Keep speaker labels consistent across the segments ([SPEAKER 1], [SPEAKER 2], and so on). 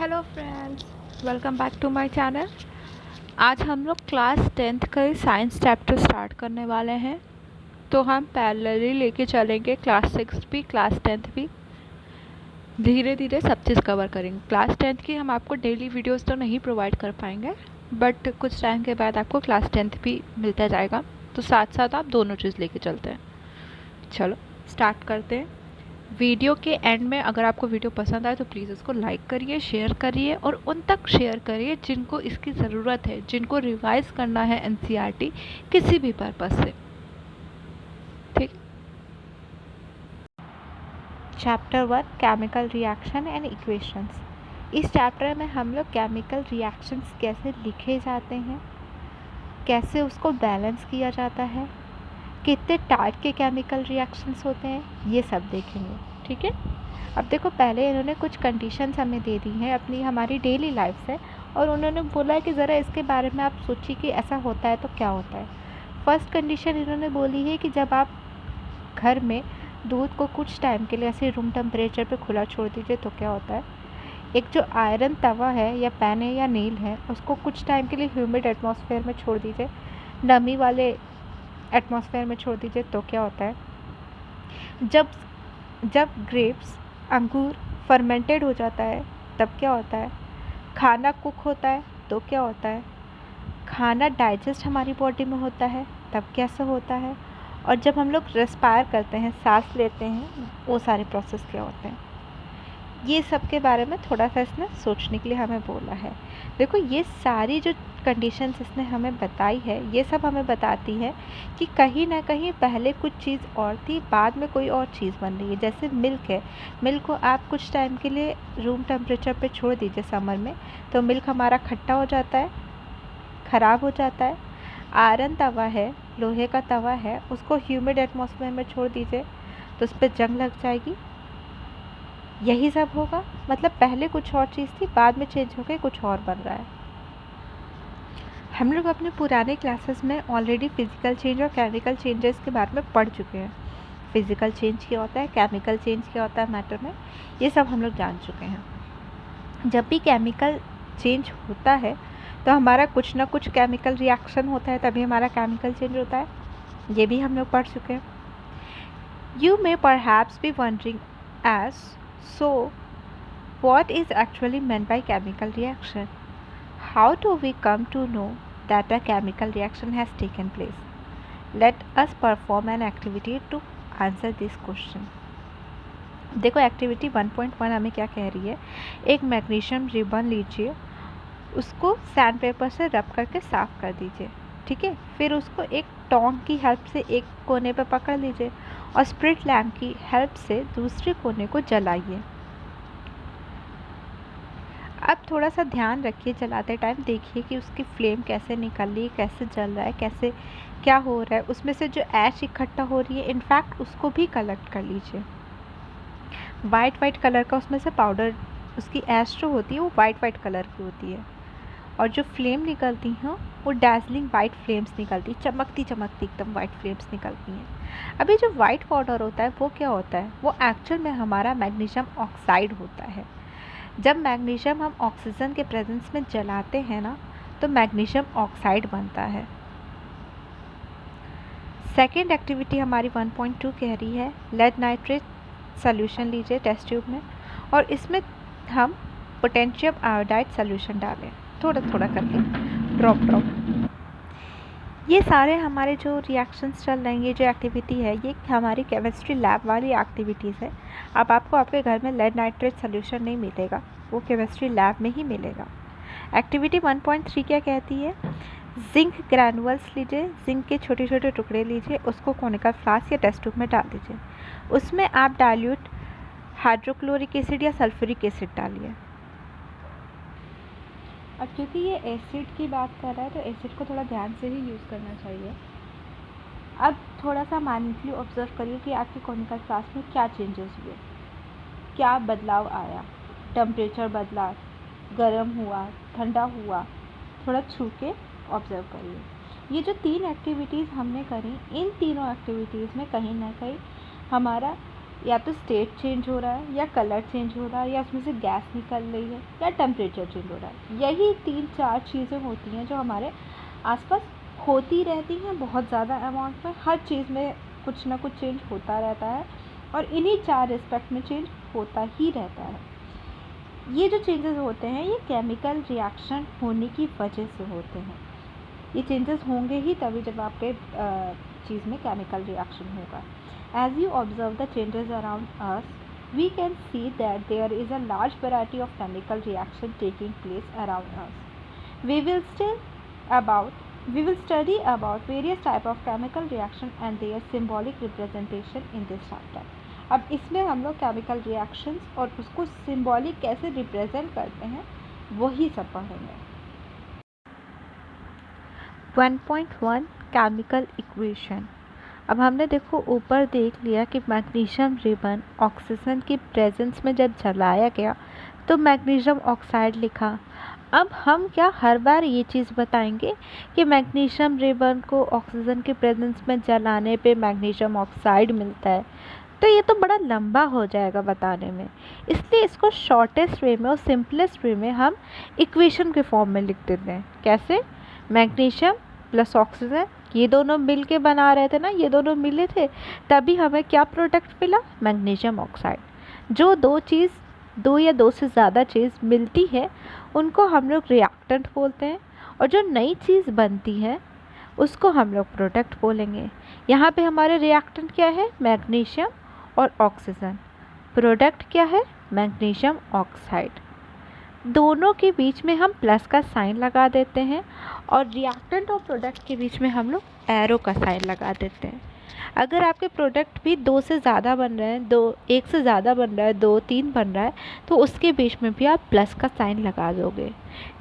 [SPEAKER 1] Hello friends, welcome back to my channel. आज हम लोग क्लास 10th का साइंस चैप्टर स्टार्ट करने वाले हैं। तो हम पैरेलली लेके चलेंगे क्लास 6 भी, क्लास 10th भी। धीरे धीरे सब चीज़ कवर करेंगे। क्लास 10th की हम आपको डेली वीडियोस तो नहीं प्रोवाइड कर पाएंगे, बट कुछ टाइम के बाद आपको क्लास 10th भी मिलता जाएगा। तो साथ साथ आप दोनों चीज़ लेके चलते हैं। चलो स्टार्ट करते हैं। वीडियो के एंड में अगर आपको वीडियो पसंद आए तो प्लीज़ इसको लाइक करिए, शेयर करिए और उन तक शेयर करिए जिनको इसकी ज़रूरत है, जिनको रिवाइज करना है एनसीईआरटी किसी भी पर्पज़ से। ठीक। Chapter 1 chemical reaction and equations. इस चैप्टर में हम लोग केमिकल रिएक्शंस कैसे लिखे जाते हैं, कैसे उसको बैलेंस किया जाता है, कितने टाइप के केमिकल रिएक्शंस होते हैं, ये सब देखेंगे। ठीक है। अब देखो, पहले इन्होंने कुछ कंडीशंस हमें दे दी हैं अपनी हमारी डेली लाइफ से, और उन्होंने बोला है कि ज़रा इसके बारे में आप सोचिए कि ऐसा होता है तो क्या होता है। फर्स्ट कंडीशन इन्होंने बोली है कि जब आप घर में दूध को कुछ टाइम के लिए ऐसे रूम टेम्परेचर पे खुला छोड़ दीजिए तो क्या होता है। एक जो आयरन तवा है या पैन है या नील है, उसको कुछ टाइम के लिए ह्यूमिड एटमॉस्फेयर में छोड़ दीजिए, नमी वाले एटमॉस्फेयर में छोड़ दीजिए तो क्या होता है। जब ग्रेप्स अंगूर फर्मेंटेड हो जाता है तब क्या होता है। खाना कुक होता है तो क्या होता है। खाना डाइजेस्ट हमारी बॉडी में होता है तब कैसे होता है। और जब हम लोग रेस्पायर करते हैं, सांस लेते हैं, वो सारे प्रोसेस क्या होते हैं। ये सब के बारे में थोड़ा सा इसने सोचने के लिए हमें बोला है। देखो, ये सारी जो कंडीशंस इसने हमें बताई है, ये सब हमें बताती है कि कहीं ना कहीं पहले कुछ चीज़ और थी, बाद में कोई और चीज़ बन रही है। जैसे मिल्क है, मिल्क को आप कुछ टाइम के लिए रूम टेम्परेचर पे छोड़ दीजिए समर में, तो मिल्क हमारा खट्टा हो जाता है, ख़राब हो जाता है। आयरन तवा है, लोहे का तवा है, उसको ह्यूमिड एटमॉस्फेयर में छोड़ दीजिए तो उस पर जंग लग जाएगी। यही सब होगा। मतलब पहले कुछ और चीज़ थी, बाद में चेंज हो गई, कुछ और बन रहा है। हम लोग अपने पुराने क्लासेस में ऑलरेडी फिज़िकल चेंज और केमिकल चेंजेस के बारे में पढ़ चुके हैं। फिज़िकल चेंज क्या होता है, केमिकल चेंज क्या होता है मैटर में, ये सब हम लोग जान चुके हैं। जब भी केमिकल चेंज होता है तो हमारा कुछ ना कुछ केमिकल रिएक्शन होता है, तभी हमारा केमिकल चेंज होता है। ये भी हम लोग पढ़ चुके हैं। You may perhaps be wondering as so, what is actually meant by chemical reaction? How do we come to know that a chemical reaction has taken place? Let us perform an activity to answer this question. देखो, activity 1.1 हमें क्या कह रही है। एक magnesium ribbon लीजिए, उसको sand paper से रब करके साफ़ कर दीजिए। ठीक है। फिर उसको एक टोंग की हेल्प से एक कोने पर पकड़ लीजिए और स्प्रिट लैम्प की हेल्प से दूसरे कोने को जलाइए। अब थोड़ा सा ध्यान रखिए, जलाते टाइम देखिए कि उसकी फ्लेम कैसे निकल रही है, कैसे जल रहा है, कैसे क्या हो रहा है। उसमें से जो ऐश इकट्ठा हो रही है, इनफैक्ट उसको भी कलेक्ट कर लीजिए। वाइट कलर का उसमें से पाउडर, उसकी ऐश जो होती है वो वाइट कलर की होती है, और जो फ्लेम निकलती हैं वो डैजलिंग वाइट फ्लेम्स निकलती, चमकती एकदम वाइट फ्लेम्स निकलती हैं। अभी जो वाइट पाउडर होता है वो क्या होता है, वो एक्चुअल में हमारा मैग्नीशियम ऑक्साइड होता है। जब मैग्नीशियम हम ऑक्सीजन के प्रेजेंस में जलाते हैं ना, तो मैग्नीशियम ऑक्साइड बनता है। सेकेंड एक्टिविटी हमारी 1.2 कह रही है, लेड नाइट्रेट सॉल्यूशन लीजिए टेस्ट ट्यूब में, और इसमें हम पोटेशियम आयोडाइड सॉल्यूशन डालें, थोड़ा थोड़ा करके, ड्रॉप। ये सारे हमारे जो रिएक्शंस चल रहे हैं, ये जो एक्टिविटी है, ये हमारी केमिस्ट्री लैब वाली एक्टिविटीज़ है। अब आपको आपके घर में लेड नाइट्रेट सॉल्यूशन नहीं मिलेगा, वो केमिस्ट्री लैब में ही मिलेगा। एक्टिविटी 1.3 क्या कहती है, जिंक ग्रैनुअल्स लीजिए, जिंक के छोटे छोटे टुकड़े लीजिए, उसको कोनिकल फ्लास्क या टेस्ट ट्यूब में डाल दीजिए। उसमें आप डाइल्यूट हाइड्रोक्लोरिक एसिड या सल्फ्यूरिक एसिड डालिए। अब क्योंकि ये एसिड की बात कर रहा है तो एसिड को थोड़ा ध्यान से ही यूज़ करना चाहिए। अब थोड़ा सा माइन्यूटली ऑब्जर्व करिए कि आपके कोनिकल फ्लास्क में क्या चेंजेस हुए, क्या बदलाव आया, टेम्परेचर बदला, गर्म हुआ, ठंडा हुआ, थोड़ा छू के ऑब्जर्व करिए। ये जो 3 एक्टिविटीज़ हमने करी, इन तीनों एक्टिविटीज़ में कहीं ना कहीं हमारा या तो स्टेट चेंज हो रहा है, या कलर चेंज हो रहा है, या उसमें से गैस निकल रही है, या टेम्परेचर चेंज हो रहा है। यही 3-4 चीज़ें होती हैं जो हमारे आसपास होती रहती हैं बहुत ज़्यादा अमाउंट में। हर चीज़ में कुछ ना कुछ चेंज होता रहता है और इन्हीं 4 रिस्पेक्ट में चेंज होता ही रहता है। ये जो चेंजेस होते हैं ये केमिकल रिएक्शन होने की वजह से होते हैं। ये चेंजेस होंगे ही तभी जब आपके चीज़ में केमिकल रिएक्शन होगा। As you observe the changes around us, we can see that there is a large variety of chemical reaction taking place around us. We will study about various type of chemical reaction and their symbolic representation in this chapter. अब इसमें हम लोग chemical reactions और उसको symbolic कैसे represent करते हैं वही सब पढ़ेंगे। 1.1 केमिकल इक्वेशन। अब हमने देखो ऊपर देख लिया कि मैग्नीशियम रिबन ऑक्सीजन की प्रेजेंस में जब जलाया गया तो मैग्नीशियम ऑक्साइड लिखा। अब हम क्या हर बार ये चीज़ बताएंगे कि मैग्नीशियम रिबन को ऑक्सीजन की प्रेजेंस में जलाने पे मैग्नीशियम ऑक्साइड मिलता है, तो ये तो बड़ा लंबा हो जाएगा बताने में। इसलिए इसको शॉर्टेस्ट वे में और सिंपलेस्ट वे में हम इक्वेशन के फॉर्म में लिख देते हैं। कैसे? मैग्नीशियम प्लस ऑक्सीजन, ये दोनों मिल के बना रहे थे ना, ये दोनों मिले थे, तभी हमें क्या प्रोडक्ट मिला? Magnesium oxide. जो दो या दो से ज़्यादा चीज़ मिलती है उनको हम लोग रिएक्टेंट बोलते हैं, और जो नई चीज़ बनती है उसको हम लोग प्रोडक्ट बोलेंगे। यहाँ पे हमारे रिएक्टेंट क्या है? मैग्नीशियम और ऑक्सीजन। प्रोडक्ट क्या है? Magnesium oxide. दोनों के बीच में हम प्लस का साइन लगा देते हैं और रिएक्टेंट और प्रोडक्ट के बीच में हम लोग एरो का साइन लगा देते हैं। अगर आपके प्रोडक्ट भी 2 से ज़्यादा बन रहे हैं, 1 से ज़्यादा बन रहा है, 2, 3 बन रहा है, तो उसके बीच में भी आप प्लस का साइन लगा दोगे।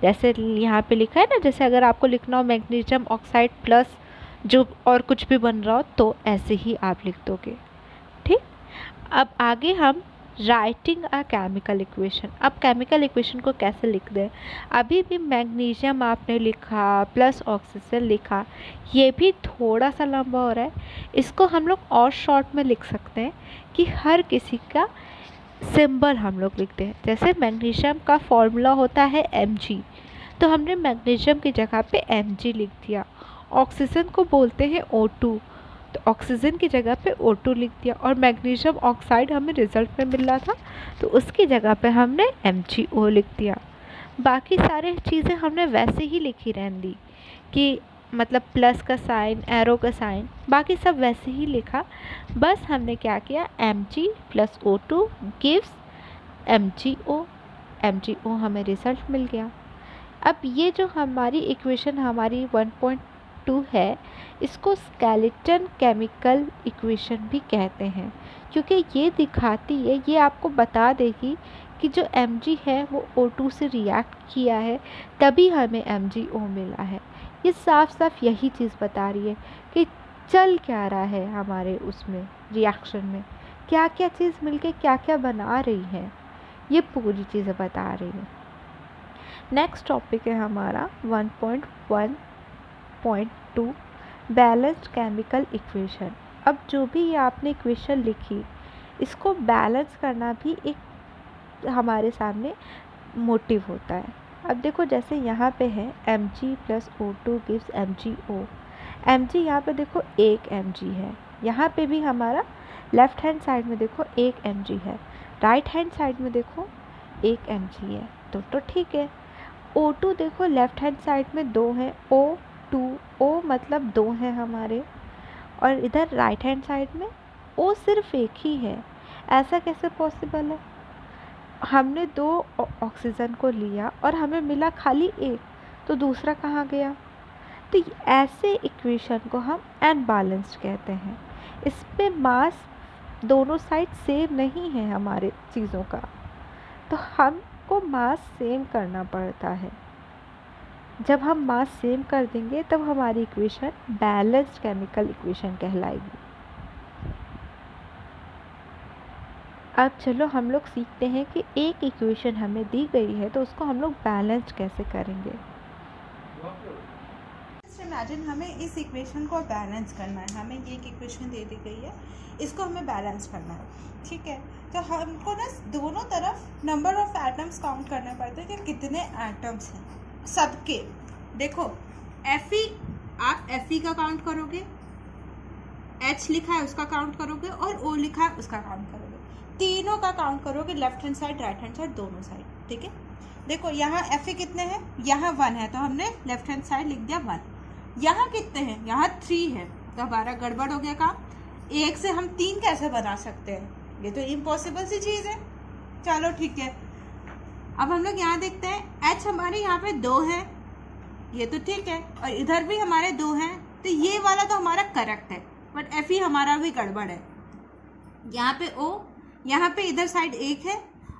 [SPEAKER 1] जैसे यहाँ पे लिखा है ना, जैसे अगर आपको लिखना हो मैग्नीशियम ऑक्साइड प्लस जो और कुछ भी बन रहा हो तो ऐसे ही आप लिख दोगे। ठीक, अब आगे हम राइटिंग अ केमिकल इक्वेशन। अब केमिकल इक्वेशन को कैसे लिख दें? अभी भी मैग्नीशियम आपने लिखा प्लस ऑक्सीजन लिखा, ये भी थोड़ा सा लंबा हो रहा है। इसको हम लोग और शॉर्ट में लिख सकते हैं कि हर किसी का सिंबल हम लोग लिखते हैं। जैसे मैग्नीशियम का फॉर्मूला होता है Mg, तो हमने मैग्नीशियम की जगह पे Mg लिख दिया। ऑक्सीजन को बोलते हैं O2, तो ऑक्सीजन की जगह पे O2 लिख दिया। और मैग्नीशियम ऑक्साइड हमें रिजल्ट में मिल रहा था तो उसकी जगह पे हमने MgO लिख दिया। बाकी सारे चीज़ें हमने वैसे ही लिखी रहने दी कि मतलब प्लस का साइन, एरो का साइन, बाकी सब वैसे ही लिखा। बस हमने क्या किया, Mg plus O2 gives MgO। MgO हमें रिजल्ट मिल गया। अब ये जो हमारी इक्वेशन हमारी 1.2 है, इसको स्केलेटन केमिकल इक्वेशन भी कहते हैं, क्योंकि ये दिखाती है, ये आपको बता देगी कि जो Mg है वो O2 से रिएक्ट किया है तभी हमें MgO मिला है। ये साफ साफ यही चीज़ बता रही है कि चल क्या रहा है हमारे उसमें रिएक्शन में, क्या क्या चीज़ मिलके क्या क्या बना रही है, ये पूरी चीज़ें बता रही है। नेक्स्ट टॉपिक है हमारा 1.1.2 बैलेंस्ड केमिकल इक्वेशन। अब जो भी ये आपने इक्वेशन लिखी, इसको बैलेंस करना भी एक हमारे सामने मोटिव होता है। अब देखो जैसे यहाँ पे है Mg plus O2 gives MgO। Mg यहाँ पे देखो 1 Mg है, यहाँ पे भी हमारा लेफ़्ट हैंड साइड में देखो 1 Mg है, राइट हैंड साइड में देखो 1 Mg है, तो ठीक है। O2 देखो लेफ़्ट हैंड साइड में 2 है, O2 O मतलब 2 है हमारे, और इधर राइट हैंड साइड में O सिर्फ 1 ही है। ऐसा कैसे पॉसिबल है? हमने 2 ऑक्सीजन को लिया और हमें मिला खाली 1, तो दूसरा कहाँ गया? तो ऐसे इक्वेशन को हम अनबैलेंस्ड कहते हैं। इस पे मास दोनों साइड सेम नहीं है हमारे चीज़ों का, तो हमको मास सेम करना पड़ता है। जब हम मास सेम कर देंगे तब हमारी इक्वेशन बैलेंस्ड केमिकल इक्वेशन कहलाएगी। अब चलो हम लोग सीखते हैं कि एक इक्वेशन हमें दी गई है तो उसको हम लोग बैलेंस कैसे करेंगे।
[SPEAKER 2] जस्ट इमेजिन हमें इस इक्वेशन को बैलेंस करना है, हमें ये एक इक्वेशन दे दी गई है, इसको हमें बैलेंस करना है, ठीक है। तो हमको ना दोनों तरफ नंबर ऑफ एटम्स काउंट करने पड़ते हैं कि कितने एटम्स हैं सबके। देखो Fe, आप Fe का काउंट करोगे, H लिखा है उसका काउंट करोगे और O लिखा है उसका काउंट करोगे, तीनों का काउंट करोगे, left hand side right hand side दोनों साइड, ठीक है। देखो यहाँ Fe कितने हैं, यहाँ 1 है तो हमने लेफ्ट हैंड साइड लिख दिया 1। यहाँ कितने हैं, यहाँ 3 है तो हमारा गड़बड़ हो गया काम। एक से हम 3 कैसे बना सकते हैं, ये तो इम्पॉसिबल सी चीज़ है। चलो ठीक है, अब हम लोग यहाँ देखते हैं H हमारे यहाँ पे 2 है, ये तो ठीक है, और इधर भी हमारे 2 हैं, तो ये वाला तो हमारा करेक्ट है, बट Fe हमारा भी गड़बड़ है। यहाँ पे O, यहाँ पे इधर साइड 1 है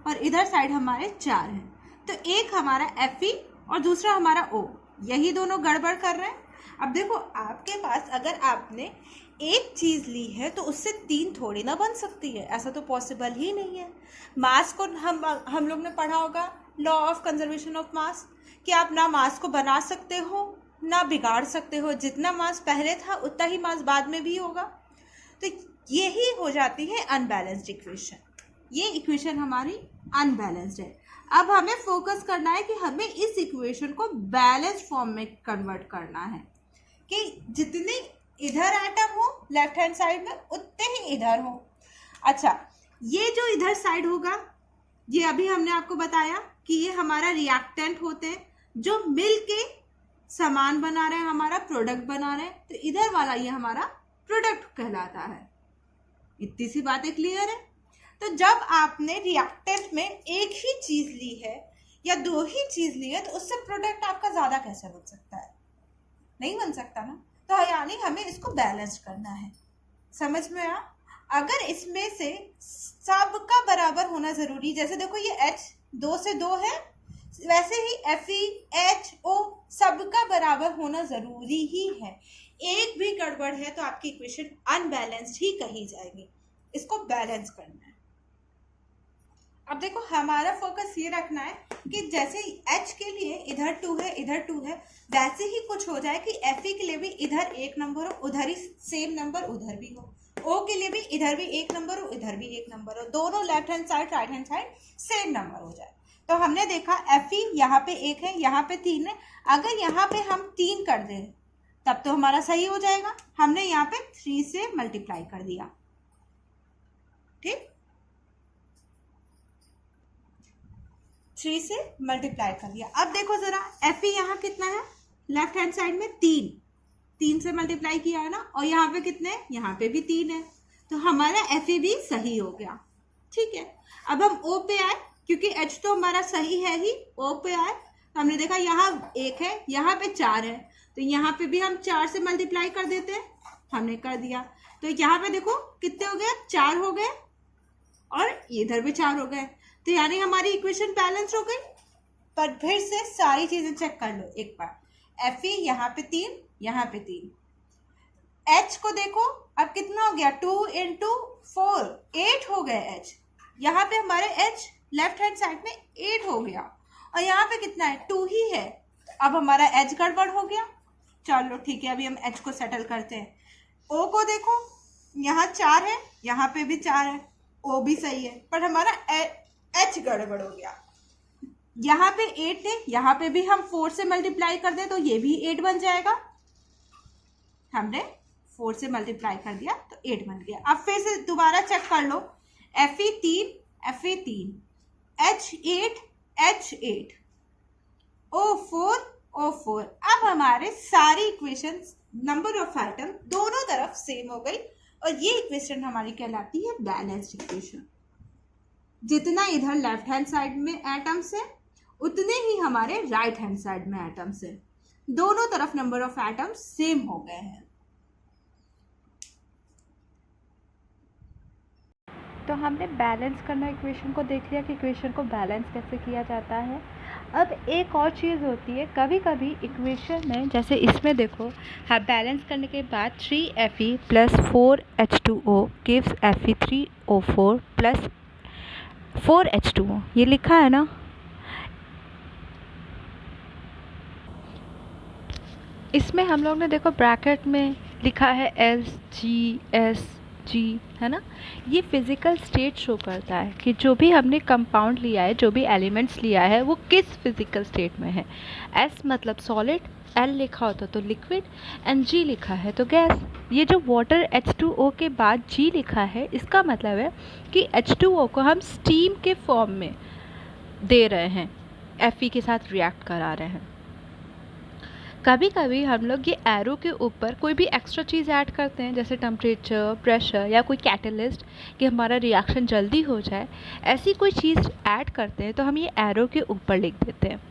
[SPEAKER 2] और इधर साइड हमारे 4 हैं, तो एक हमारा Fe और दूसरा हमारा O, यही दोनों गड़बड़ कर रहे हैं। अब देखो आपके पास अगर आपने एक चीज़ ली है तो उससे 3 थोड़ी ना बन सकती है, ऐसा तो पॉसिबल ही नहीं है। मास को हम लोग ने पढ़ा होगा, law of conservation of mass, कि आप ना मास को बना सकते हो ना बिगाड़ सकते हो, जितना मास पहले था उतना ही मास बाद में भी होगा। तो यही हो जाती है अनबैलेंस्ड इक्वेशन, ये इक्वेशन हमारी अनबैलेंस्ड है। अब हमें फोकस करना है कि हमें इस इक्वेशन को बैलेंस्ड फॉर्म में कन्वर्ट करना है, कि जितने इधर एटम हो लेफ्ट हैंड साइड में उतने ही इधर हो। अच्छा, ये जो इधर साइड होगा, ये अभी हमने आपको बताया कि ये हमारा रिएक्टेंट होते हैं जो मिल के सामान बना रहे हैं, हमारा प्रोडक्ट बना रहे हैं, तो इधर वाला ये हमारा प्रोडक्ट कहलाता है। इतनी सी बातें क्लियर है। तो जब आपने रिएक्टेंट में एक ही चीज ली है या 2 ही चीज ली है, तो उससे प्रोडक्ट आपका ज्यादा कैसे बन सकता है, नहीं बन सकता ना। तो यानी हमें इसको बैलेंस करना है, समझ में आ। अगर इसमें से सबका बराबर होना जरूरी, जैसे देखो ये H 2 से 2 है, वैसे ही Fe, H, O सबका बराबर होना जरूरी ही है। एक भी गड़बड़ है तो आपकी इक्वेशन अनबैलेंस्ड ही कही जाएगी, इसको बैलेंस करना है। अब देखो हमारा फोकस ये रखना है कि जैसे H के लिए इधर 2 है इधर 2 है, वैसे ही कुछ हो जाए कि Fe के लिए भी इधर 1 नंबर हो, उधर ही सेम नंबर उधर भी हो, O के लिए भी इधर भी 1 नंबर हो इधर भी 1 नंबर हो, दोनों left hand side right hand side same number हो जाए। तो हमने देखा Fe यहाँ पे 1 है, यहाँ पे 3 है, अगर यहाँ पे हम 3 कर दें तब तो हमारा सही हो जाएगा। हमने यहाँ पे 3 से मल्टीप्लाई कर दिया, ठीक, 3 से मल्टीप्लाई कर दिया। अब देखो जरा Fe यहाँ कितना है, लेफ्ट हैंड साइड में 3 से मल्टीप्लाई किया है ना, और यहाँ पे कितने, यहाँ पे भी 3 है, तो हमारा Fe भी सही हो गया, ठीक है। अब हम O पे आए, क्योंकि H तो हमारा सही है ही, O पे आए तो हमने देखा यहाँ 1 है यहाँ पे 4 है, तो यहाँ पे भी हम 4 से मल्टीप्लाई कर देते हैं, हमने कर दिया। तो यहाँ पे देखो कितने हो गए, 4 हो गए और इधर भी 4 हो गए, तो यानी हमारी इक्वेशन बैलेंस हो गई। पर फिर से सारी चीजें चेक कर लो एक बार, Fe यहाँ पे 3 यहाँ पे 3, H को देखो अब कितना हो गया, 2 into 4 8 हो गए H, यहाँ पे हमारे H लेफ्ट हैंड साइड में 8 हो गया, और यहाँ पे कितना है 2 ही है, अब हमारा H गड़बड़ हो गया। चलो ठीक है, अभी हम H को सेटल करते हैं। O को देखो यहाँ 4 है यहाँ पे भी 4 है, O भी सही है, पर हमारा H गड़बड़ हो गया। यहाँ पे 8 है, यहाँ पे भी हम 4 से मल्टीप्लाई कर दें तो ये भी 8 बन जाएगा, हमने 4 से मल्टीप्लाई कर दिया तो 8 बन गया। अब फिर से दोबारा चेक कर लो, Fe 3 H 8 H 8 O 4 O 4। अब हमारे सारी इक्वेशन नंबर ऑफ आइटम दोनों तरफ सेम हो गई, और ये इक्वेशन हमारी कहलाती है बैलेंस्ड इक्वेशन। जितना इधर लेफ्ट हैंड साइड में एटम्स है उतने ही हमारे राइट हैंड साइड में एटम्स है, दोनों तरफ नंबर ऑफ एटम्स सेम हो गए हैं।
[SPEAKER 1] तो हमने बैलेंस करना इक्वेशन को देख लिया कि इक्वेशन को बैलेंस कैसे किया जाता है। अब एक और चीज़ होती है, कभी कभी इक्वेशन में, जैसे इसमें देखो, हाँ, बैलेंस करने के बाद 3Fe plus 4H2O gives Fe3O4 plus 4H2O, ये लिखा है ना। इसमें हम लोग ने देखो ब्रैकेट में लिखा है SgSg, है ना। ये फिज़िकल स्टेट शो करता है कि जो भी हमने कंपाउंड लिया है, जो भी एलिमेंट्स लिया है, वो किस फिज़िकल स्टेट में है। S मतलब सॉलिड, L लिखा होता तो लिक्विड, एंड G लिखा है तो गैस। ये जो वाटर H2O के बाद G लिखा है, इसका मतलब है कि H2O को हम स्टीम के फॉर्म में दे रहे हैं, Fe के साथ रिएक्ट करा रहे हैं। कभी कभी हम लोग ये एरो के ऊपर कोई भी एक्स्ट्रा चीज़ ऐड करते हैं, जैसे टेम्परेचर, प्रेशर या कोई कैटलिस्ट, कि हमारा रिएक्शन जल्दी हो जाए। ऐसी कोई चीज़ ऐड करते हैं तो हम ये एरो के ऊपर लिख देते हैं।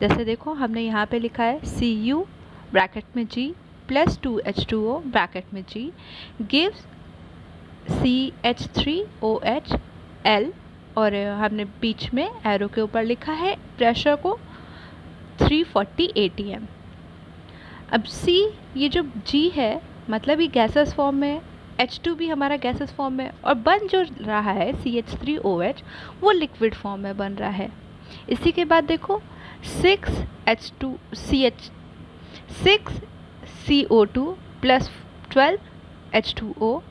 [SPEAKER 1] जैसे देखो हमने यहाँ पे लिखा है Cu ब्रैकेट में G प्लस 2H2O ब्रैकेट में G गिव्स CH3OH L, और हमने बीच में एरो के ऊपर लिखा है प्रेशर को 340 atm। अब C, ये जो G है मतलब ये गैसेस फॉर्म में, H2 भी हमारा गैसेस फॉर्म में, और बन जो रहा है CH3OH वो लिक्विड फॉर्म में बन रहा है। इसी के बाद देखो 6CO2 plus 12H2O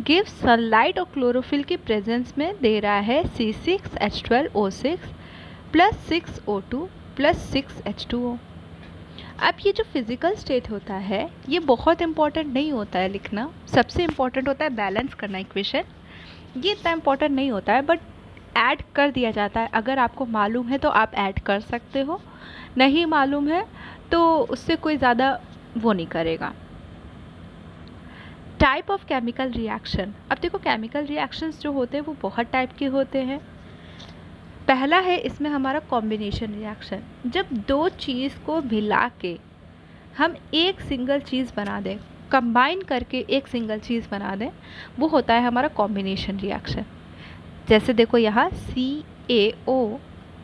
[SPEAKER 1] give sunlight और क्लोरोफिल की प्रेजेंस में दे रहा है C6H12O6 plus 6O2 plus 6H2O। अब ये जो फिज़िकल स्टेट होता है ये बहुत इंपॉर्टेंट नहीं होता है लिखना, सबसे इम्पॉर्टेंट होता है बैलेंस करना इक्वेशन। ये इतना इम्पॉर्टेंट नहीं होता है, बट ऐड कर दिया जाता है। अगर आपको मालूम है तो आप ऐड कर सकते हो, नहीं मालूम है तो उससे कोई ज़्यादा वो नहीं करेगा। Type of chemical reaction. अब देखो केमिकल रिएक्शंस जो होते हैं वो बहुत टाइप के होते हैं। पहला है इसमें हमारा कॉम्बिनेशन रिएक्शन। जब दो चीज़ को मिला के हम एक सिंगल चीज़ बना दें, कंबाइन करके एक सिंगल चीज़ बना दें, वो होता है हमारा कॉम्बिनेशन रिएक्शन। जैसे देखो यहाँ CaO,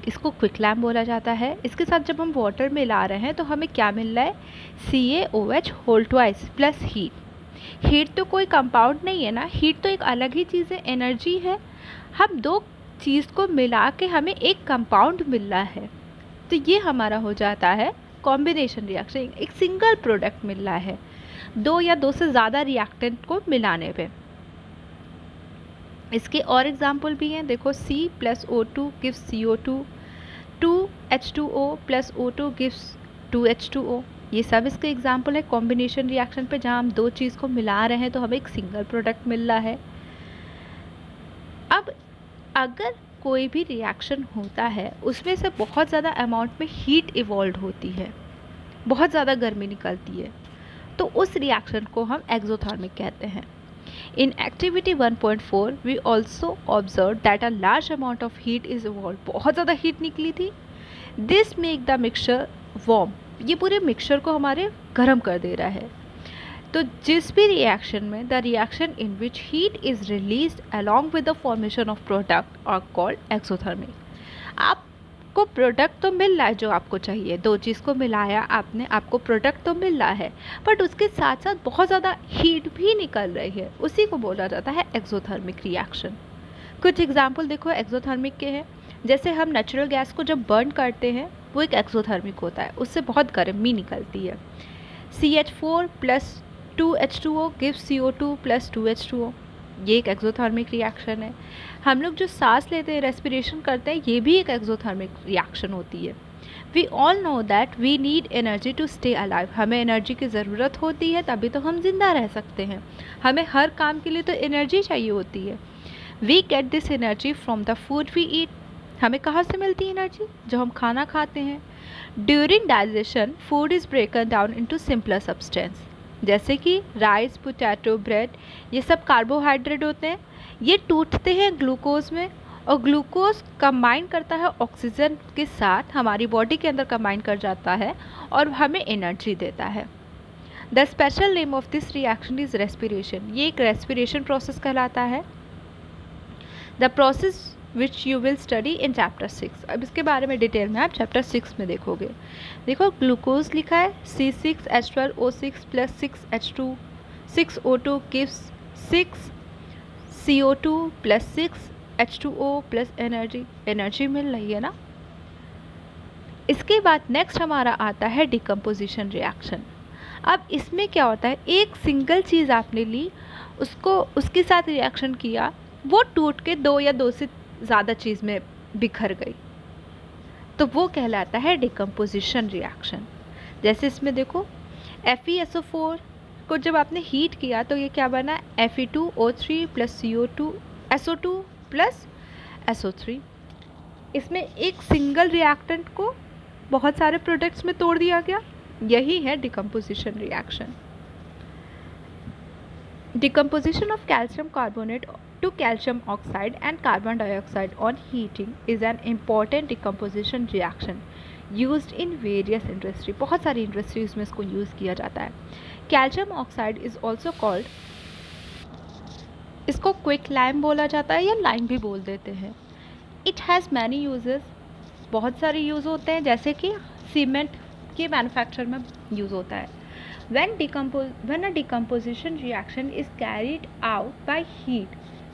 [SPEAKER 1] इसको क्विकलैम बोला जाता है। इसके साथ जब हम वाटर मिला रहे हैं तो हमें क्या मिल रहा है, CaOH whole twice plus heat. Heat तो कोई कंपाउंड नहीं है ना, हीट तो एक अलग ही चीज़ है, एनर्जी है। हम दो चीज़ को मिला के हमें एक कंपाउंड मिल रहा है, तो ये हमारा हो जाता है कॉम्बिनेशन रिएक्शन। एक सिंगल प्रोडक्ट मिल रहा है दो या दो से ज़्यादा रिएक्टेंट को मिलाने पे। इसके और एग्जाम्पल भी हैं, देखो C plus O2 gives CO2, 2H2O plus O2 gives 2H2O। ये सब इसके एग्जाम्पल है कॉम्बिनेशन रिएक्शन पे, जहाँ हम दो चीज़ को मिला रहे हैं तो हमें एक सिंगल प्रोडक्ट मिल रहा है। अब अगर कोई भी रिएक्शन होता है उसमें से बहुत ज़्यादा अमाउंट में हीट इवॉल्व होती है, बहुत ज़्यादा गर्मी निकलती है, तो उस रिएक्शन को हम एक्सोथर्मिक कहते हैं। In activity 1.4 we also observe that a large amount of heat is evolve. बहुत ज़्यादा हीट निकली थी। This make the mixture warm, ये पूरे मिक्सचर को हमारे गर्म कर दे रहा है। तो जिस भी रिएक्शन में the reaction in which heat is released along with the formation of product are called exothermic. आपको प्रोडक्ट तो मिल रहा है जो आपको चाहिए, दो चीज़ को मिलाया आपने, आपको प्रोडक्ट तो मिल रहा है, बट उसके साथ साथ बहुत ज़्यादा हीट भी निकल रही है, उसी को बोला जाता है एक्सोथर्मिक रिएक्शन। कुछ एग्जाम्पल देखो एक्सोथर्मिक के हैं। जैसे हम नेचुरल गैस को जब बर्न करते हैं वो एक एक्सोथर्मिक होता है, उससे बहुत गर्मी निकलती है। CH4 plus 2H2O gives CO2 plus 2H2O, ये एक एक्सोथर्मिक रिएक्शन है। हम लोग जो सांस लेते हैं, रेस्पिरेशन करते हैं, ये भी एक एक्सोथर्मिक रिएक्शन होती है। We all know that we need energy to stay alive. हमें एनर्जी की ज़रूरत होती है तभी तो हम जिंदा रह सकते हैं। हमें हर काम के लिए तो एनर्जी चाहिए होती है। We get this energy from the food we eat. हमें कहाँ से मिलती है एनर्जी, जो हम खाना खाते हैं। During digestion food is ब्रेकन down into simpler substance, जैसे कि राइस, पोटैटो, ब्रेड, ये सब कार्बोहाइड्रेट होते हैं। ये टूटते हैं ग्लूकोज में, और ग्लूकोज कंबाइन करता है ऑक्सीजन के साथ, हमारी बॉडी के अंदर कंबाइन कर जाता है और हमें एनर्जी देता है। The special name of this reaction is respiration. ये एक रेस्पिरेशन प्रोसेस कहलाता है। The process which you will study in chapter 6। अब इसके बारे में डिटेल में आप चैप्टर 6 में देखोगे। देखो ग्लूकोज लिखा है C6H12O6 plus 6O2 gives 6CO2 plus 6H2O plus energy. Energy मिल रही है ना। इसके बाद नेक्स्ट हमारा आता है डिकम्पोजिशन रिएक्शन। अब इसमें क्या होता है, एक सिंगल चीज़ आपने ली, उसको उसके साथ रिएक्शन किया, वो टूट के दो या दो से ज़्यादा चीज़ में बिखर गई, तो वो कहलाता है डिकम्पोजिशन रिएक्शन। जैसे इसमें देखो FeSO4 को जब आपने हीट किया तो ये क्या बना, Fe2O3 plus SO2 plus SO3। इसमें एक सिंगल रिएक्टेंट को बहुत सारे प्रोडक्ट्स में तोड़ दिया गया, यही है decomposition reaction. Decomposition of calcium carbonate to calcium oxide and carbon dioxide on heating is an important decomposition reaction used in various industry। बहुत सारी इंडस्ट्रीज में इसको यूज़ किया जाता है। Calcium oxide is also called, इसको क्विक लाइम बोला जाता है या लाइम भी बोल देते हैं। इट हैज़ मैनी यूजेस, बहुत सारे यूज़ होते हैं, जैसे कि सीमेंट के मैन्युफैक्चर में यूज़ होता है। when a decomposition reaction is carried out by heat,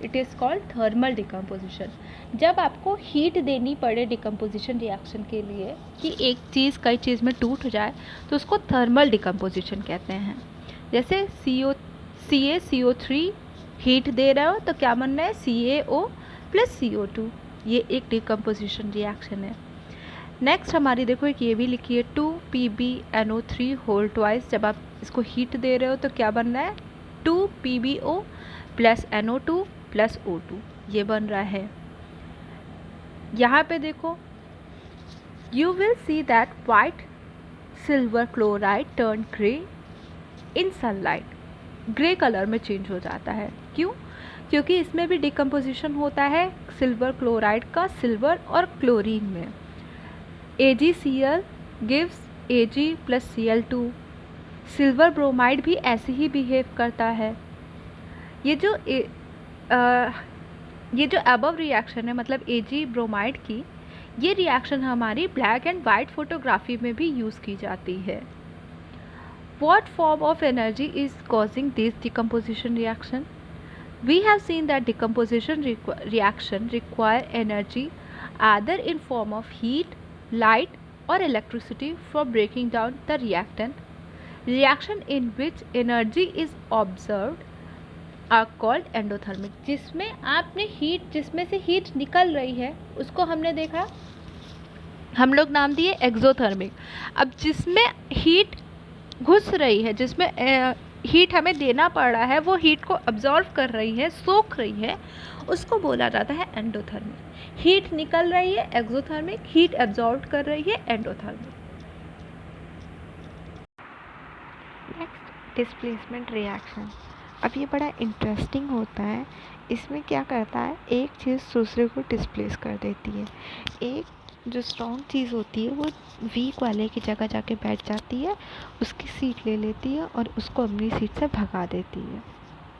[SPEAKER 1] it is called thermal decomposition. जब आपको हीट देनी पड़े डिकम्पोजिशन रिएक्शन के लिए कि एक चीज़ कई चीज़ में टूट जाए, तो उसको थर्मल डिकम्पोजिशन कहते हैं। जैसे CaCO3 हीट दे रहे हो तो क्या बनना है, CaO प्लस CO2, ये एक डिकम्पोजिशन रिएक्शन है। नेक्स्ट हमारी देखो एक ये भी लिखी है 2PbNO3 होल ट्वाइस। जब आप इसको हीट दे रहे हो तो क्या बनना है, 2PbO plus NO2 plus O2, ये बन रहा है। यहाँ पे देखो you will see that white silver chloride turn grey in sunlight, grey colour में चेंज हो जाता है। क्यों, क्योंकि इसमें भी डिकम्पोजिशन होता है सिल्वर क्लोराइड का सिल्वर और क्लोरीन में। AgCl gives Ag plus Cl2। Silver bromide भी ऐसे ही बिहेव करता है। ये जो अबव रिएक्शन है, मतलब Ag ब्रोमाइड की, ये रिएक्शन हमारी ब्लैक एंड वाइट फोटोग्राफी में भी यूज़ की जाती है। What form of energy is causing this decomposition reaction? We have seen that decomposition reaction require energy either in form of heat, light or electricity for breaking down the reactant. Reaction in which energy is observed are called endothermic। जिसमें आपने heat, जिसमें से heat निकल रही है उसको हमने देखा, हम लोग नाम दिए एक्सोथर्मिक। अब जिसमें हीट घुस रही है, जिसमें हीट हमें देना पड़ रहा है, वो हीट को अब्जॉर्व कर रही है, सोख रही है, उसको बोला जाता है एंडोथर्मिक। हीट निकल रही है एक्सोथर्मिक, हीट अब्जॉर्व कर रही है एंडोथर्मिक। Next displacement reaction. अब ये बड़ा इंटरेस्टिंग होता है। इसमें क्या करता है, एक चीज़ दूसरे को डिस्प्लेस कर देती है। एक जो स्ट्रॉन्ग चीज़ होती है वो वीक वाले की जगह जाके बैठ जाती है, उसकी सीट ले लेती है और उसको अपनी सीट से भगा देती है।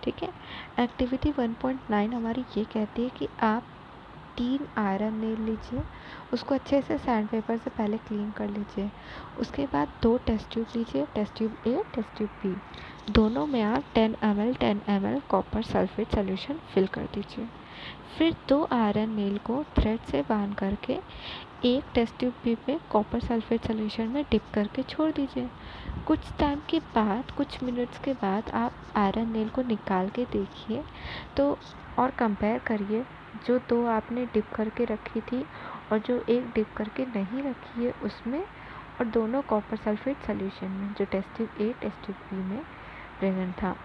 [SPEAKER 1] ठीक है। एक्टिविटी 1.9 हमारी ये कहती है कि आप 3 आयरन नेल लीजिए, उसको अच्छे से सैंड पेपर से पहले क्लीन कर लीजिए। उसके बाद 2 टेस्ट ट्यूब लीजिए, test tube A, test tube B, दोनों में आप 10 ml copper sulphate solution fill कर दीजिए। फिर 2 आयरन नेल को थ्रेड से बांध करके एक टेस्ट ट्यूब B पे कॉपर सल्फेट सोल्यूशन में डिप करके छोड़ दीजिए। कुछ टाइम के बाद, कुछ मिनट्स के बाद आप आयरन नेल को निकाल के देखिए तो और कंपेयर करिए जो 2 आपने डिप करके रखी थी और जो एक डिप करके नहीं रखी है उसमें, और दोनों कॉपर सल्फेट सोल्यूशन में जो test tube A, test tube B में प्रेजेंट था।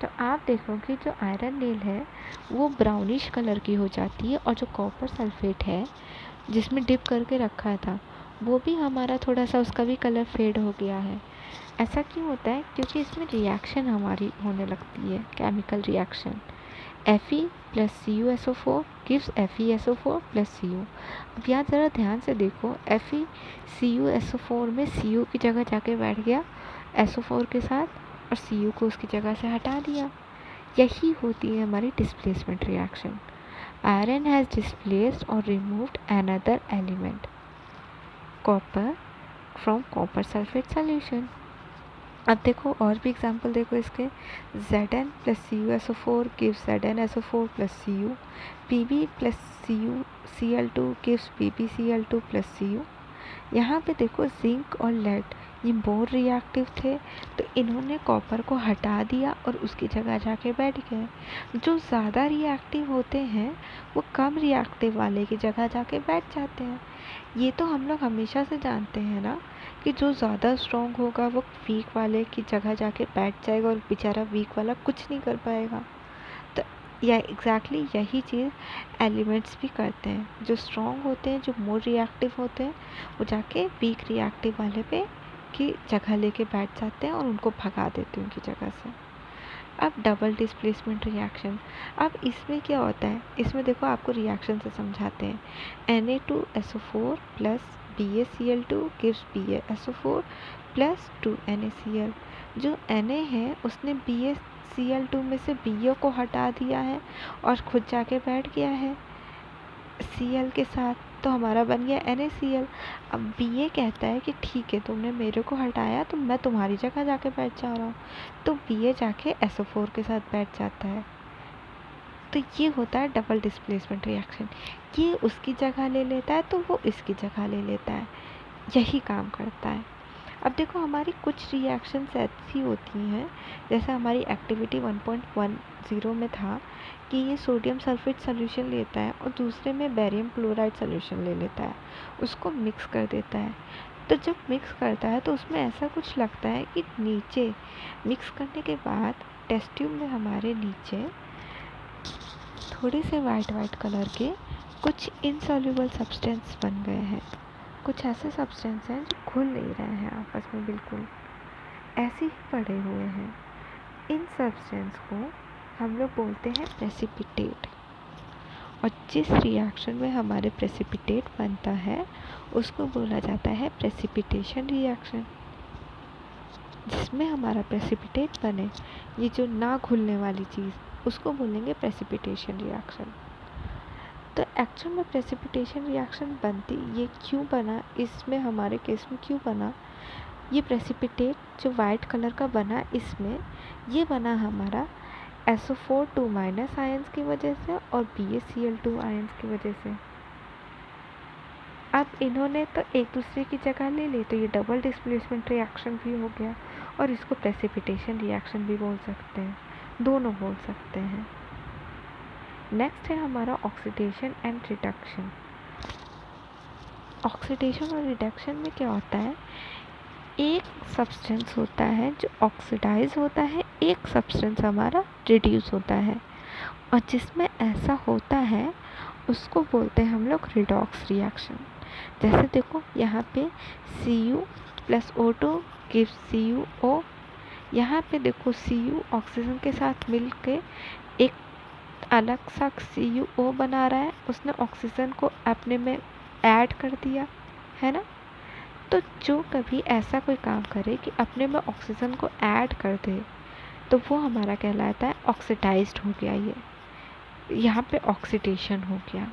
[SPEAKER 1] तो आप देखोगे जो आयरन नेल है वो ब्राउनिश कलर की हो जाती है और जो कॉपर सल्फेट है जिसमें डिप करके रखा था वो भी हमारा थोड़ा सा उसका भी कलर फेड हो गया है। ऐसा क्यों होता है, क्योंकि इसमें रिएक्शन हमारी होने लगती है, chemical reaction. Fe plus CuSO4 gives FeSO4 plus Cu। अब यहाँ ज़रा ध्यान से देखो, FeCuSO4 में Cu की जगह जाके बैठ गया SO4 के साथ और Cu को उसकी जगह से हटा दिया। यही होती है हमारी displacement reaction. Iron has displaced और removed another element copper from copper sulphate solution. अब देखो और भी एग्जांपल देखो इसके, Zn plus CuSO4 gives ZnSO4 plus Cu, Pb plus CuCl2 gives PbCl2 plus Cu, यहाँ पे देखो जिंक और लेड ये मोर रिएक्टिव थे, तो इन्होंने कॉपर को हटा दिया और उसकी जगह जाके बैठ गए। जो ज़्यादा रिएक्टिव होते हैं वो कम रिएक्टिव वाले की जगह जाके बैठ जाते हैं। ये तो हम लोग हमेशा से जानते हैं ना कि जो ज़्यादा स्ट्रॉन्ग होगा वो वीक वाले की जगह जाके बैठ जाएगा और बेचारा वीक वाला कुछ नहीं कर पाएगा। तो एग्जैक्टली यही चीज़ एलिमेंट्स भी करते हैं। जो स्ट्रॉन्ग होते हैं, जो मोर रिएक्टिव होते हैं, वो जाके वीक रिएक्टिव वाले पे की जगह लेके बैठ जाते हैं और उनको भगा देते हैं उनकी जगह से। अब डबल डिस्प्लेसमेंट रिएक्शन, अब इसमें क्या होता है, इसमें देखो आपको रिएक्शन से समझाते हैं। Na2SO4 plus BaCl2 gives BaSO4 plus 2NaCl। जो Na है उसने BaCl2 में से Ba को हटा दिया है और खुद जाके बैठ गया है Cl के साथ, तो हमारा बन गया NaCl। अब Ba कहता है कि ठीक है, तुमने मेरे को हटाया तो मैं तुम्हारी जगह जाके बैठ जा रहा हूँ, तो Ba जाके SO4 के साथ बैठ जाता है। तो ये होता है डबल डिस्प्लेसमेंट रिएक्शन। ये उसकी जगह ले लेता है तो वो इसकी जगह ले लेता है, यही काम करता है। अब देखो हमारी कुछ रिएक्शंस ऐसी होती हैं, जैसे हमारी एक्टिविटी 1.10 में था कि ये सोडियम सल्फेट सोल्यूशन लेता है और दूसरे में बेरियम क्लोराइड सोल्यूशन ले लेता है, उसको मिक्स कर देता है। तो जब मिक्स करता है तो उसमें ऐसा कुछ लगता है कि नीचे मिक्स करने के बाद टेस्ट ट्यूब में हमारे नीचे थोड़े से वाइट कलर के कुछ इनसॉल्युबल सब्सटेंस बन गए हैं। कुछ ऐसे सब्सटेंस हैं जो घुल नहीं रहे हैं आपस में, बिल्कुल ऐसे ही पड़े हुए हैं। इन सब्सटेंस को हम लोग बोलते हैं प्रेसिपिटेट। और जिस रिएक्शन में हमारे प्रेसिपिटेट बनता है उसको बोला जाता है प्रेसिपिटेशन रिएक्शन। जिसमें हमारा प्रेसिपिटेट बने, ये जो ना घुलने वाली चीज़, उसको बोलेंगे प्रेसिपिटेशन रिएक्शन। तो एक्चुअल में प्रेसिपिटेशन रिएक्शन बनती ये क्यों बना, इसमें हमारे केस में क्यों बना, ये प्रेसिपिटेट जो वाइट कलर का बना इसमें, ये बना हमारा SO4 2- आयंस की वजह से और BaCl2 आयंस की वजह से। अब इन्होंने तो एक दूसरे की जगह ले ली, तो ये डबल डिस्प्लेसमेंट रिएक्शन भी हो गया और इसको प्रेसिपिटेशन रिएक्शन भी बोल सकते हैं, दोनों बोल सकते हैं। नेक्स्ट है हमारा ऑक्सीडेशन एंड रिडक्शन। ऑक्सीडेशन और रिडक्शन में क्या होता है, एक सब्सटेंस होता है जो ऑक्सीडाइज होता है, एक सब्सटेंस हमारा रिड्यूस होता है, और जिसमें ऐसा होता है उसको बोलते हैं हम लोग रिडॉक्स रिएक्शन। जैसे देखो यहाँ पे Cu plus O2 gives CuO। यहाँ पे देखो Cu ऑक्सीजन के साथ मिल के एक अलग सा CuO बना रहा है, उसने ऑक्सीजन को अपने में ऐड कर दिया है ना। तो जो कभी ऐसा कोई काम करे कि अपने में ऑक्सीजन को ऐड कर दे, तो वो हमारा कहलाता है ऑक्सीडाइज्ड हो गया, ये यहाँ पे ऑक्सीडेशन हो गया।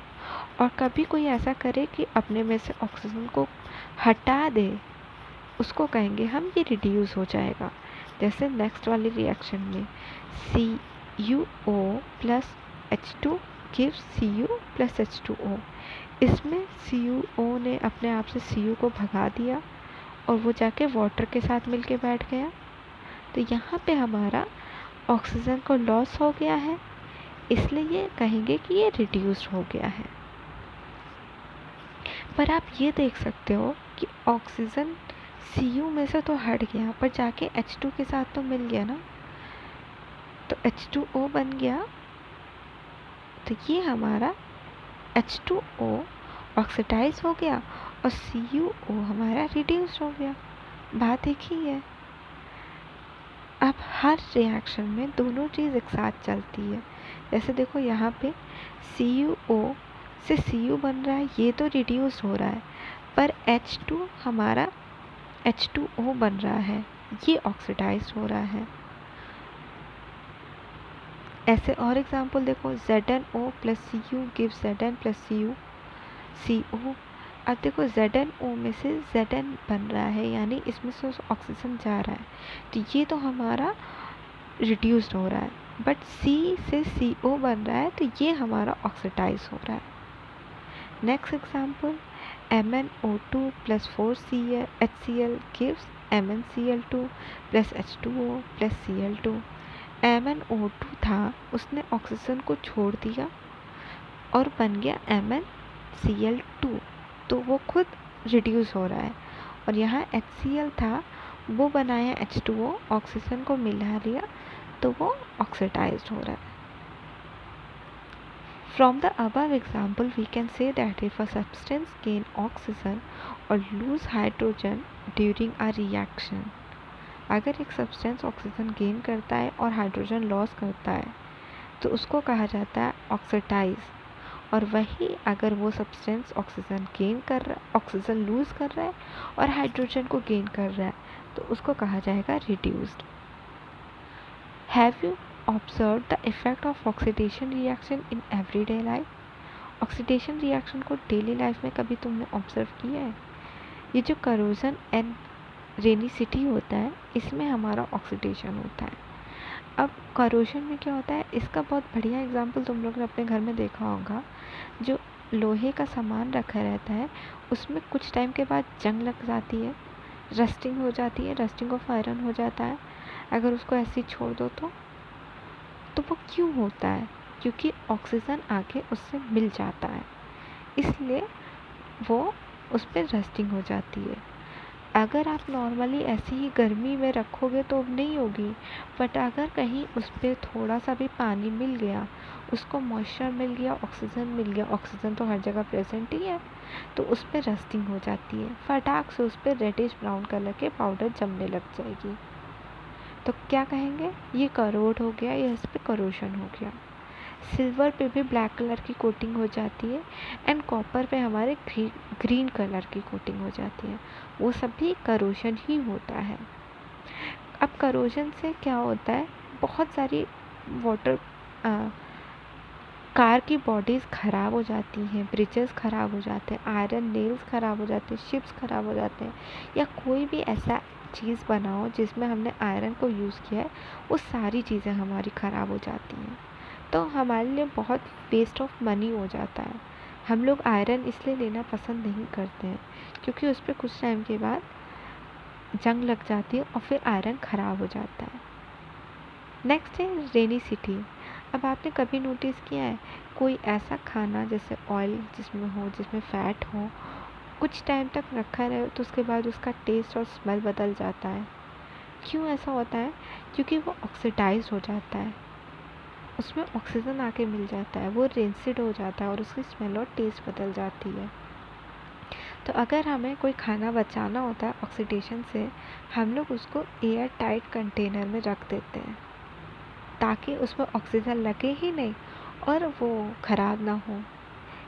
[SPEAKER 1] और कभी कोई ऐसा करे कि अपने में से ऑक्सीजन को हटा दे, उसको कहेंगे हम ये रिड्यूस हो जाएगा। जैसे नेक्स्ट वाली रिएक्शन में CuO plus H2 gives Cu plus H2O। इसमें CuO ने अपने आप से Cu को भगा दिया और वो जाके वाटर के साथ मिलके बैठ गया, तो यहाँ पे हमारा ऑक्सीजन को लॉस हो गया है, इसलिए ये कहेंगे कि ये रिड्यूस्ड हो गया है। पर आप ये देख सकते हो कि ऑक्सीजन Cu में से तो हट गया, पर जाके H2 के साथ तो मिल गया ना, तो H2O बन गया। तो ये हमारा H2O ऑक्सीडाइज हो गया और CuO हमारा रिड्यूस हो गया, बात एक ही है। अब हर रिएक्शन में दोनों चीज़ एक साथ चलती है। जैसे देखो यहाँ पे CuO से Cu बन रहा है, ये तो रिड्यूस हो रहा है, पर H2 हमारा H2O बन रहा है, ये ऑक्सीडाइज हो रहा है। ऐसे और एग्जांपल देखो, ZnO plus Cu gives Zn plus CO। अब देखो ZnO में से Zn बन रहा है, यानी इसमें से ऑक्सीजन जा रहा है, तो ये तो हमारा रिड्यूस्ड हो रहा है। बट C से CO बन रहा है, तो ये हमारा ऑक्सीडाइज हो रहा है। Next example MnO2 plus 4Cl HCl gives MnCl2 plus H2O plus Cl2। MnO2 था, उसने ऑक्सीजन को छोड़ दिया और बन गया MnCl2, तो वो खुद रिड्यूस हो रहा है। और यहाँ HCl था, वो बनाया H2O, ऑक्सीजन को मिला लिया, तो वो ऑक्सीडाइज्ड हो रहा है। From the above example, we can say that if a substance gain oxygen or lose hydrogen during a reaction, अगर एक सब्सटेंस ऑक्सीजन गेन करता है और हाइड्रोजन लॉस करता है तो उसको कहा जाता है ऑक्सीडाइज। और वही अगर वो सब्सटेंस ऑक्सीजन गेन कर रहा है, ऑक्सीजन लूज़ कर रहा है और हाइड्रोजन को गेन कर रहा है, तो उसको कहा जाएगा reduced. Have you observe the effect of oxidation reaction in everyday life? Oxidation reaction को डेली लाइफ में कभी तुमने ऑब्जर्व किया है? ये जो करोजन एंड रेनिसिटी होता है, इसमें हमारा ऑक्सीडेशन होता है। अब करोजन में क्या होता है, इसका बहुत बढ़िया एग्जांपल तुम लोग ने अपने घर में देखा होगा। जो लोहे का सामान रखा रहता है, उसमें कुछ टाइम के बाद जंग लग जाती है, रस्टिंग हो जाती है, रस्टिंग ऑफ आयरन हो जाता है। अगर उसको ऐसे ही छोड़ दो तो वो क्यों होता है? क्योंकि ऑक्सीजन आके उससे मिल जाता है, इसलिए वो उस पर रस्टिंग हो जाती है। अगर आप नॉर्मली ऐसे ही गर्मी में रखोगे तो नहीं होगी, बट अगर कहीं उस पर थोड़ा सा भी पानी मिल गया, उसको मॉइस्चर मिल गया, ऑक्सीजन मिल गया, ऑक्सीजन तो हर जगह प्रेजेंट ही है, तो उस पर रस्टिंग हो जाती है, फटाक से उस पर रेडिश ब्राउन कलर के पाउडर जमने लग जाएगी। तो क्या कहेंगे, ये करोड हो गया, या इस पर करोशन हो गया। सिल्वर पे भी ब्लैक कलर की कोटिंग हो जाती है एंड कॉपर पे हमारे ग्रीन कलर की कोटिंग हो जाती है, वो सब भी करोशन ही होता है। अब करोशन से क्या होता है, बहुत सारी वाटर कार की बॉडीज़ ख़राब हो जाती हैं, ब्रिजेस ख़राब हो जाते हैं, आयरन नेल्स ख़राब हो जाते हैं, शिप्स ख़राब हो जाते हैं, या कोई भी ऐसा चीज़ बनाओ जिसमें हमने आयरन को यूज़ किया है, वो सारी चीज़ें हमारी ख़राब हो जाती हैं। तो हमारे लिए बहुत वेस्ट ऑफ मनी हो जाता है। हम लोग आयरन इसलिए लेना पसंद नहीं करते हैं क्योंकि उस पर कुछ टाइम के बाद जंग लग जाती है और फिर आयरन ख़राब हो जाता है। नेक्स्ट है रेनी सिटी। अब आपने कभी नोटिस किया है कोई ऐसा खाना जैसे ऑयल जिसमें हो, जिसमें फ़ैट हो, कुछ टाइम तक रखा रहे तो उसके बाद उसका टेस्ट और स्मेल बदल जाता है? क्यों ऐसा होता है? क्योंकि वो ऑक्सीडाइज हो जाता है, उसमें ऑक्सीजन आके मिल जाता है, वो रेंसिड हो जाता है और उसकी स्मेल और टेस्ट बदल जाती है। तो अगर हमें कोई खाना बचाना होता है ऑक्सीडेशन से, हम लोग उसको एयर टाइट कंटेनर में रख देते हैं ताकि उसमें ऑक्सीजन लगे ही नहीं और वो ख़राब ना हो।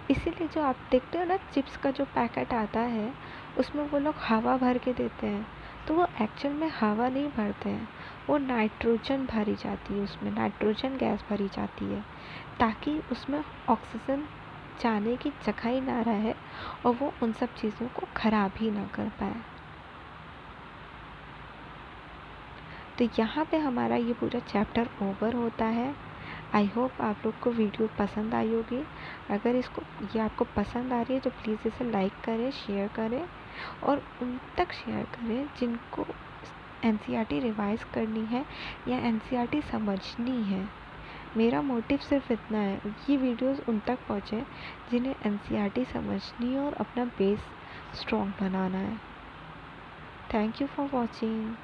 [SPEAKER 1] इसीलिए जो आप देखते हो ना, चिप्स का जो पैकेट आता है उसमें वो लोग हवा भर के देते हैं, तो वो एक्चुअल में हवा नहीं भरते हैं, वो नाइट्रोजन भरी जाती है, उसमें नाइट्रोजन गैस भरी जाती है ताकि उसमें ऑक्सीजन जाने की जगह ही ना रहे और वो उन सब चीज़ों को ख़राब ही ना कर पाए। तो यहाँ पे हमारा ये पूरा चैप्टर ओवर होता है। आई होप आप लोग को वीडियो पसंद आई होगी। अगर ये आपको पसंद आ रही है तो प्लीज़ इसे लाइक करें, शेयर करें और उन तक शेयर करें जिनको एनसीईआरटी रिवाइज़ करनी है या एनसीईआरटी समझनी है। मेरा मोटिव सिर्फ इतना है, ये वीडियोस उन तक पहुँचे जिन्हें एनसीईआरटी समझनी है और अपना बेस स्ट्रॉन्ग बनाना है। Thank you for watching.